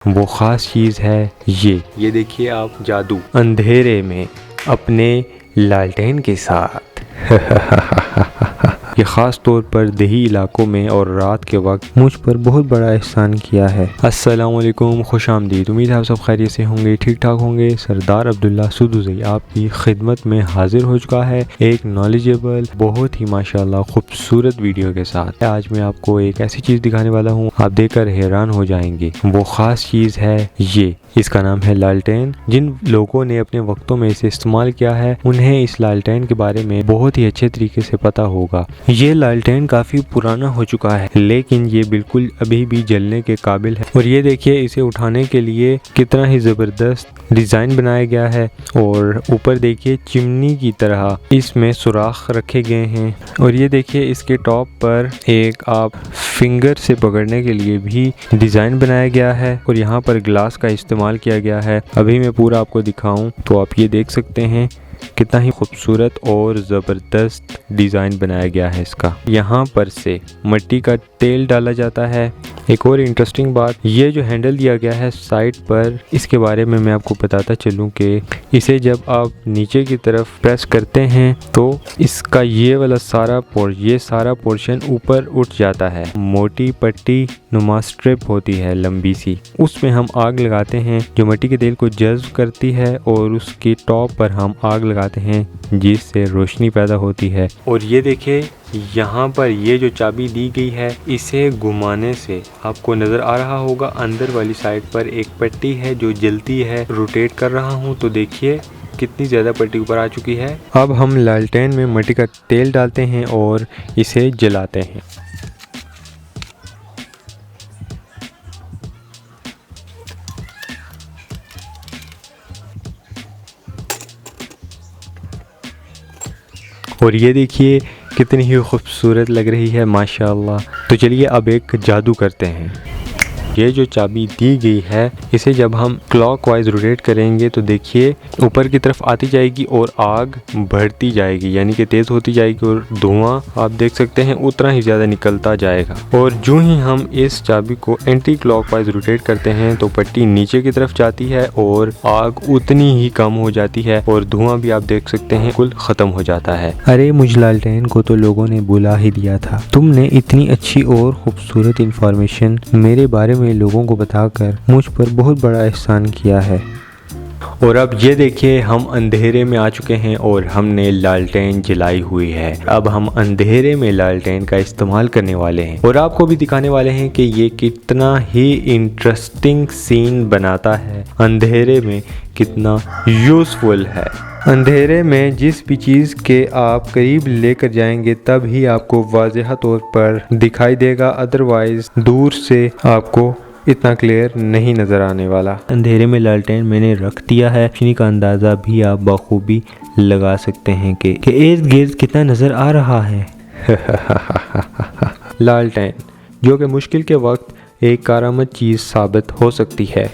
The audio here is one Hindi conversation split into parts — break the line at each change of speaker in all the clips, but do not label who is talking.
वो ख़ास चीज़ है ये देखिए आप, जादू अंधेरे में अपने लालटेन के साथ। ये ख़ास तौर पर देही इलाकों में और रात के वक्त मुझ पर बहुत बड़ा एहसान किया है। अस्सलाम वालेकुम, खुश आमदीद। उम्मीद है आप सब खैरियत से होंगे, ठीक ठाक होंगे। सरदार अब्दुल्ला सुदुज़ई आपकी खिदमत में हाजिर हो चुका है एक नॉलेजेबल, बहुत ही माशाल्लाह खूबसूरत वीडियो के साथ। आज मैं आपको एक ऐसी चीज़ दिखाने वाला हूँ, आप देखकर हैरान हो जाएंगे। वो ख़ास चीज़ है ये, इसका नाम है लालटेन। जिन लोगों ने अपने वक्तों में इसे इस्तेमाल किया है उन्हें इस लालटेन के बारे में बहुत ही अच्छे तरीके से पता होगा। ये लालटेन काफ़ी पुराना हो चुका है लेकिन ये बिल्कुल अभी भी जलने के काबिल है। और ये देखिए, इसे उठाने के लिए कितना ही ज़बरदस्त डिज़ाइन बनाया गया है। और ऊपर देखिए चिमनी की तरह इसमें सुराख रखे गए हैं। और ये देखिए, इसके टॉप पर एक आप फिंगर से पकड़ने के लिए भी डिज़ाइन बनाया गया है। और यहाँ पर ग्लास का इस्तेमाल किया गया है। अभी मैं पूरा आपको दिखाऊं तो आप ये देख सकते हैं कितना ही खूबसूरत और ज़बरदस्त डिज़ाइन बनाया गया है इसका। यहाँ पर से मिट्टी का तेल डाला जाता है। एक और इंटरेस्टिंग बात, ये जो हैंडल दिया गया है साइड पर, इसके बारे में मैं आपको बताता चलूँ कि इसे जब आप नीचे की तरफ प्रेस करते हैं तो इसका ये सारा पोर्शन ऊपर उठ जाता है। मोटी पट्टी नुमा स्ट्रिप होती है लंबी सी, उसमें हम आग लगाते हैं जो मिट्टी के तेल को जज्ब करती है और उसकी टॉप पर हम आग लगाते हैं जिससे रोशनी पैदा होती है। और ये देखिए, यहाँ पर ये जो चाबी दी गई है, इसे घुमाने से आपको नज़र आ रहा होगा अंदर वाली साइड पर एक पट्टी है जो जलती है। रोटेट कर रहा हूँ तो देखिए कितनी ज़्यादा पट्टी ऊपर आ चुकी है। अब हम लालटेन में मिट्टी का तेल डालते हैं और इसे जलाते हैं। और ये देखिए कितनी ही खूबसूरत लग रही है माशाल्लाह। तो चलिए अब एक जादू करते हैं। ये जो चाबी दी गई है, इसे जब हम क्लॉकवाइज रोटेट करेंगे तो देखिए ऊपर की तरफ आती जाएगी और आग बढ़ती जाएगी, यानी कि तेज़ होती जाएगी और धुआं आप देख सकते हैं उतना ही ज़्यादा निकलता जाएगा। और जो ही हम इस चाबी को एंटी क्लॉकवाइज रोटेट करते हैं तो पट्टी नीचे की तरफ जाती है और आग उतनी ही कम हो जाती है और धुआं भी आप देख सकते हैं बिल्कुल ख़त्म हो जाता है। अरे मुझ लालटेन को तो लोगों ने बुला ही दिया था। तुमने इतनी अच्छी और खूबसूरत इंफॉर्मेशन मेरे बारे में लोगों को बताकर मुझ पर बहुत बड़ा एहसान किया है। और अब ये देखिए, हम अंधेरे में आ चुके हैं और हमने लालटेन जलाई हुई है। अब हम अंधेरे में लालटेन का इस्तेमाल करने वाले हैं और आपको भी दिखाने वाले हैं कि ये कितना ही इंटरेस्टिंग सीन बनाता है। अंधेरे में कितना यूज़फुल है। अंधेरे में जिस भी चीज़ के आप करीब लेकर जाएंगे तब ही आपको वाज़ेह तौर पर दिखाई देगा, अदरवाइज दूर से आपको इतना क्लियर नहीं नज़र आने वाला। अंधेरे में लालटेन मैंने रख दिया है। रोशनी का अंदाज़ा भी आप बखूबी लगा सकते हैं कि इर्द गिर्द कितना नज़र आ रहा है। लालटेन जो कि मुश्किल के वक्त एक कारामद चीज़ साबित हो सकती है।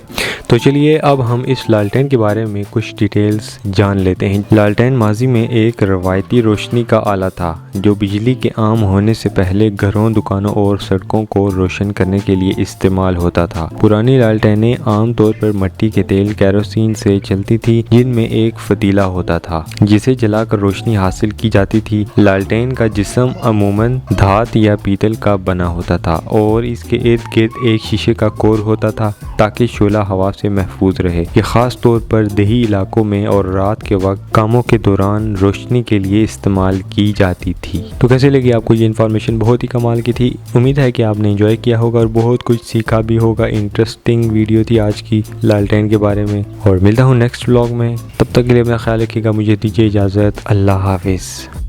तो चलिए अब हम इस लालटेन के बारे में कुछ डिटेल्स जान लेते हैं। लालटेन माजी में एक रवायती रोशनी का आला था जो बिजली के आम होने से पहले घरों, दुकानों और सड़कों को रोशन करने के लिए इस्तेमाल होता था। पुरानी लालटेनें आमतौर पर मिट्टी के तेल कैरोसिन से चलती थी, जिनमें एक फतीला होता था जिसे जलाकर रोशनी हासिल की जाती थी। लालटेन का जिस्म अमूमन धात या पीतल का बना होता था और इसके इर्द गिर्द एक शीशे का कोर होता था ताकि शोला हवा से महफूज रहे। ये खास तौर पर देही इलाकों में और रात के वक्त कामों के दौरान रोशनी के लिए इस्तेमाल की जाती थी। तो कैसे लगी आपको ये इन्फॉर्मेशन? बहुत ही कमाल की थी। उम्मीद है कि आपने एंजॉय किया होगा और बहुत कुछ सीखा भी होगा। इंटरेस्टिंग वीडियो थी आज की लालटेन के बारे में। और मिलता हूँ नेक्स्ट व्लॉग में, तब तक के लिए अपना ख्याल रखिएगा। मुझे दीजिए इजाज़त। अल्लाह हाफिज़।